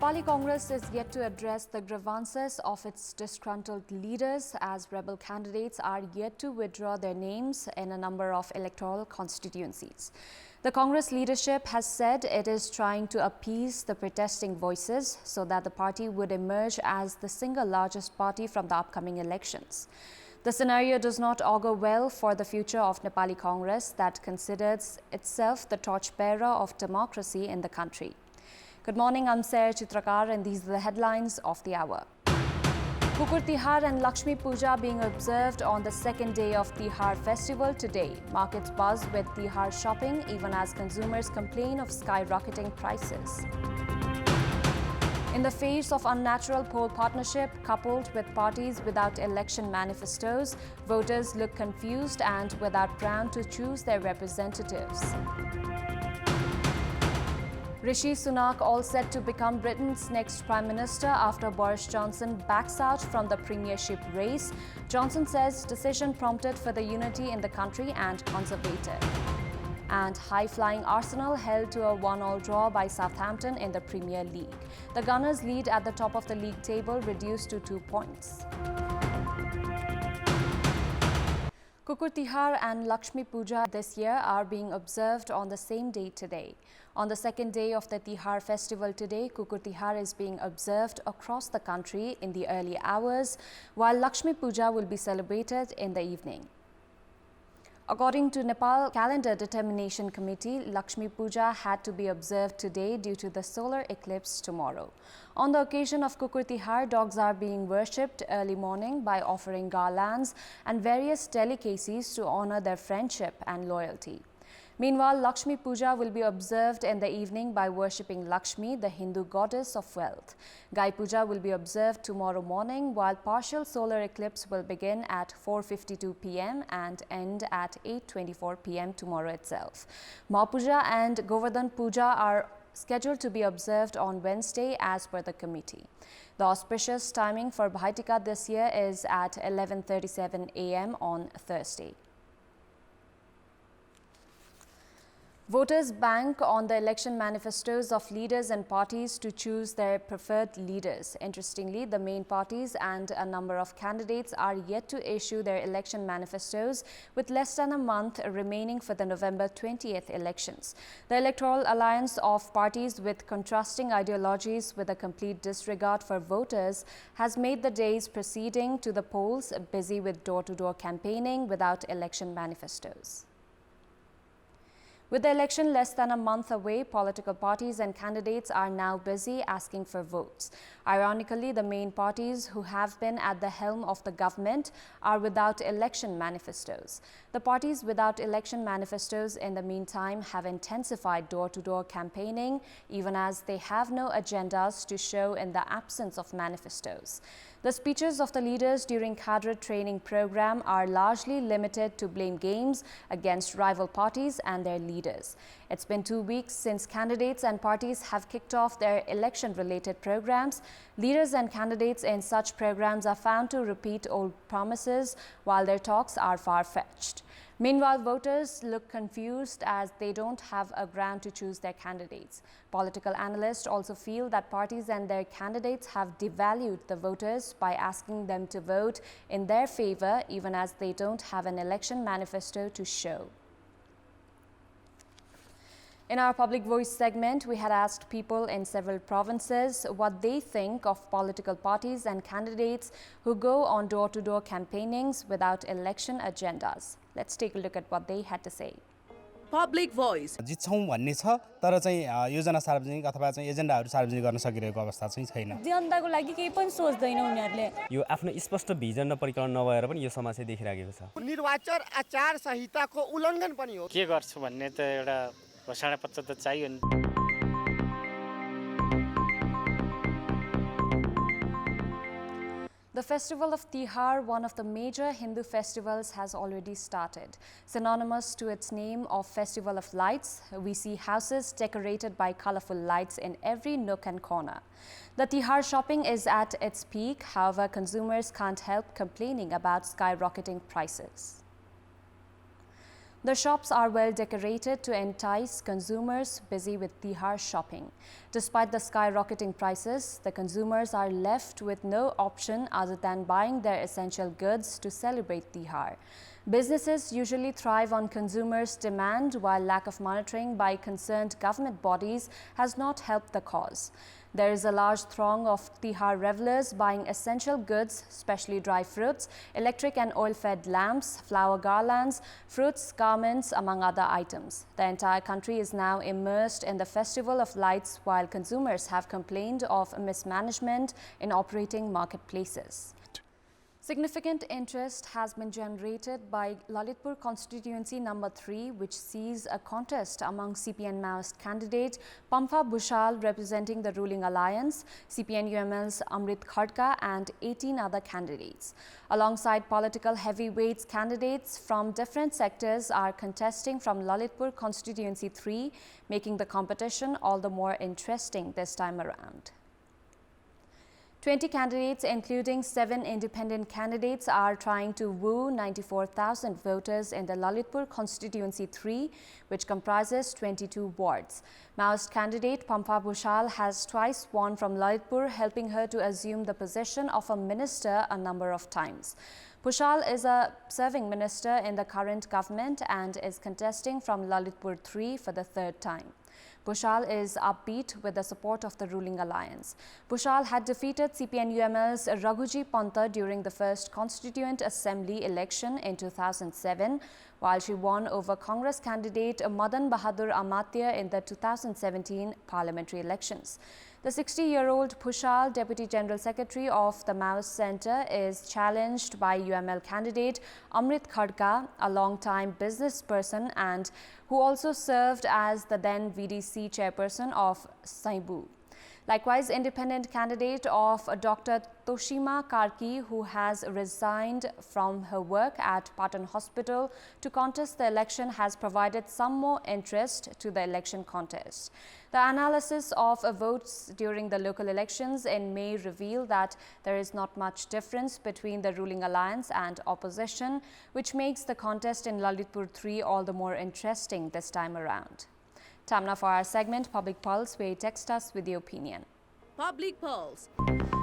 Nepali Congress is yet to address the grievances of its disgruntled leaders as rebel candidates are yet to withdraw their names in a number of electoral constituencies. The Congress leadership has said it is trying to appease the protesting voices so that the party would emerge as the single largest party from the upcoming elections. The scenario does not augur well for the future of Nepali Congress that considers itself the torchbearer of democracy in the country. Good morning, I'm Chitrakar and these are the headlines of the hour. Kukur Tihar and Lakshmi Puja being observed on the second day of Tihar festival today. Markets buzz with Tihar shopping even as consumers complain of skyrocketing prices. In the face of unnatural poll partnership coupled with parties without election manifestos, voters look confused and without ground to choose their representatives. Rishi Sunak all set to become Britain's next Prime Minister after Boris Johnson backs out from the premiership race. Johnson says decision prompted for the unity in the country and conservative. And high-flying Arsenal held to a 1-1 draw by Southampton in the Premier League. The Gunners' lead at the top of the league table reduced to 2 points. Kukur Tihar and Lakshmi Puja this year are being observed on the same day today. On the second day of the Tihar festival today, Kukur Tihar is being observed across the country in the early hours, while Lakshmi Puja will be celebrated in the evening. According to Nepal Calendar Determination Committee, Lakshmi Puja had to be observed today due to the solar eclipse tomorrow. On the occasion of Kukur Tihar, dogs are being worshipped early morning by offering garlands and various delicacies to honor their friendship and loyalty. Meanwhile, Lakshmi Puja will be observed in the evening by worshipping Lakshmi, the Hindu goddess of wealth. Gai Puja will be observed tomorrow morning, while partial solar eclipse will begin at 4:52 p.m. and end at 8:24 p.m. tomorrow itself. Mahapuja and Govardhan Puja are scheduled to be observed on Wednesday as per the committee. The auspicious timing for Bhaitika this year is at 11:37 a.m. on Thursday. Voters bank on the election manifestos of leaders and parties to choose their preferred leaders. Interestingly, the main parties and a number of candidates are yet to issue their election manifestos with less than a month remaining for the November 20th elections. The electoral alliance of parties with contrasting ideologies with a complete disregard for voters has made the days preceding to the polls busy with door-to-door campaigning without election manifestos. With the election less than a month away, political parties and candidates are now busy asking for votes. Ironically, the main parties who have been at the helm of the government are without election manifestos. The parties without election manifestos in the meantime have intensified door-to-door campaigning, even as they have no agendas to show in the absence of manifestos. The speeches of the leaders during cadre training program are largely limited to blame games against rival parties and their leaders. It's been 2 weeks since candidates and parties have kicked off their election-related programs. Leaders and candidates in such programs are found to repeat old promises while their talks are far-fetched. Meanwhile, voters look confused as they don't have a ground to choose their candidates. Political analysts also feel that parties and their candidates have devalued the voters by asking them to vote in their favor, even as they don't have an election manifesto to show. In our Public Voice segment, we had asked people in several provinces what they think of political parties and candidates who go on door-to-door campaignings without election agendas. Let's take a look at what they had to say. Public Voice. जित्छौं भन्ने छ तर चाहिँ योजना सार्वजनिक अथवा चाहिँ एजेन्डाहरु सार्वजनिक गर्न सकिरहेको अवस्था चाहिँ छैन। जनताको लागि केही पनि सोच्दैन उनीहरुले। यो आफ्नो स्पष्ट भिजन र परिकल्पना नभएर पनि यो समस्या देखिरहेको छ। निर्वाचन आचार संहिताको उल्लङ्घन पनि हो। के गर्छु भन्ने त एउटा घोषणा पत्र त चाहियो नि। The festival of Tihar, one of the major Hindu festivals, has already started. Synonymous to its name of Festival of Lights, we see houses decorated by colorful lights in every nook and corner. The Tihar shopping is at its peak, however, consumers can't help complaining about skyrocketing prices. The shops are well decorated to entice consumers busy with Tihar shopping. Despite the skyrocketing prices, the consumers are left with no option other than buying their essential goods to celebrate Tihar. Businesses usually thrive on consumers' demand, while lack of monitoring by concerned government bodies has not helped the cause. There is a large throng of Tihar revelers buying essential goods, especially dry fruits, electric and oil-fed lamps, flower garlands, fruits, garments, among other items. The entire country is now immersed in the festival of lights, while consumers have complained of mismanagement in operating marketplaces. Significant interest has been generated by Lalitpur constituency number 3, which sees a contest among CPN Maoist candidate Pamfa Bhushal representing the ruling alliance, CPN UML's Amrit Khadka and 18 other candidates. Alongside political heavyweights, candidates from different sectors are contesting from Lalitpur constituency 3, making the competition all the more interesting this time around. 20 candidates, including 7 independent candidates, are trying to woo 94,000 voters in the Lalitpur constituency 3, which comprises 22 wards. Maoist candidate Pamfa Bhushal has twice won from Lalitpur, helping her to assume the position of a minister a number of times. Bhushal is a serving minister in the current government and is contesting from Lalitpur 3 for the third time. Bhushal is upbeat with the support of the ruling alliance. Bhushal had defeated CPN UML's Raghuji Panta during the first Constituent Assembly election in 2007, while she won over Congress candidate Madan Bahadur Amatya in the 2017 parliamentary elections. The 60-year-old Bhushal, Deputy General Secretary of the Maoist Centre, is challenged by UML candidate Amrit Khadka, a long-time business person and who also served as the then VDC chairperson of Saibu. Likewise, independent candidate of Dr. Toshima Karki, who has resigned from her work at Patan Hospital to contest the election, has provided some more interest to the election contest. The analysis of votes during the local elections in May revealed that there is not much difference between the ruling alliance and opposition, which makes the contest in Lalitpur 3 all the more interesting this time around. Time now for our segment, Public Pulse, where you text us with your opinion. Public Pulse.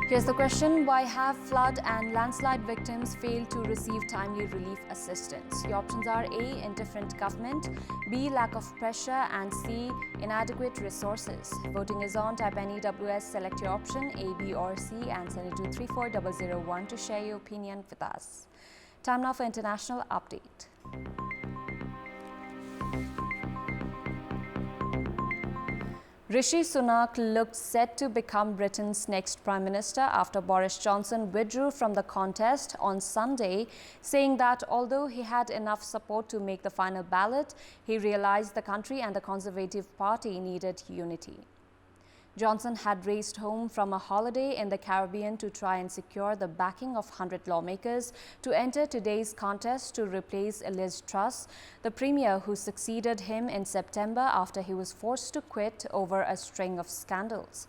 Here's the question: why have flood and landslide victims failed to receive timely relief assistance? Your options are A, indifferent government, B, lack of pressure, and C, inadequate resources. Voting is on. Type NEWS, select your option A, B or C and send it to 34001 to share your opinion with us. Time now for international update. Rishi Sunak looked set to become Britain's next Prime Minister after Boris Johnson withdrew from the contest on Sunday, saying that although he had enough support to make the final ballot, he realized the country and the Conservative Party needed unity. Johnson had raced home from a holiday in the Caribbean to try and secure the backing of 100 lawmakers to enter today's contest to replace Liz Truss, the premier who succeeded him in September after he was forced to quit over a string of scandals.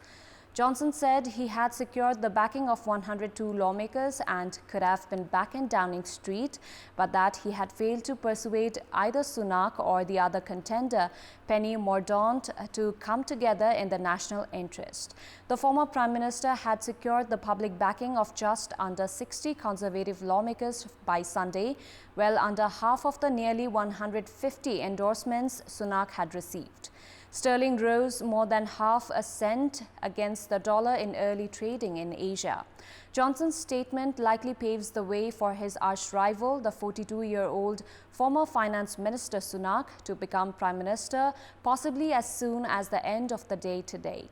Johnson said he had secured the backing of 102 lawmakers and could have been back in Downing Street, but that he had failed to persuade either Sunak or the other contender, Penny Mordaunt, to come together in the national interest. The former Prime Minister had secured the public backing of just under 60 Conservative lawmakers by Sunday, well under half of the nearly 150 endorsements Sunak had received. Sterling rose more than half a cent against the dollar in early trading in Asia. Johnson's statement likely paves the way for his arch-rival, the 42-year-old former Finance Minister Sunak, to become Prime Minister, possibly as soon as the end of the day today.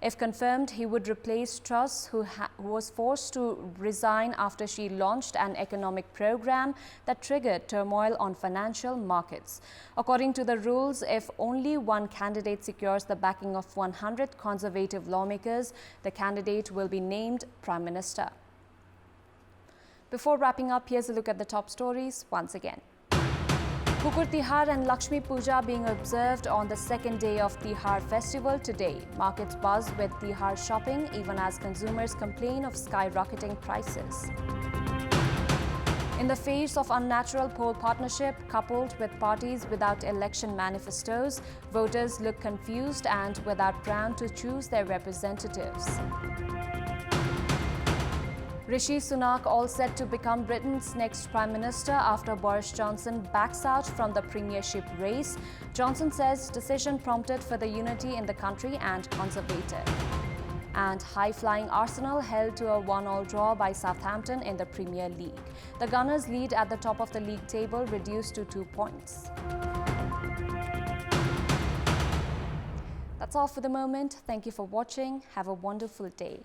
If confirmed, he would replace Truss, who was forced to resign after she launched an economic program that triggered turmoil on financial markets. According to the rules, if only one candidate secures the backing of 100 Conservative lawmakers, the candidate will be named Prime Minister. Before wrapping up, here's a look at the top stories once again. Kukur Tihar and Lakshmi Puja being observed on the second day of Tihar festival today. Markets buzz with Tihar shopping even as consumers complain of skyrocketing prices. In the face of unnatural poll partnership coupled with parties without election manifestos, voters look confused and without ground to choose their representatives. Rishi Sunak all set to become Britain's next Prime Minister after Boris Johnson backs out from the premiership race. Johnson says decision prompted for the unity in the country and conservative. And high-flying Arsenal held to a 1-1 draw by Southampton in the Premier League. The Gunners' lead at the top of the league table reduced to 2 points. That's all for the moment. Thank you for watching. Have a wonderful day.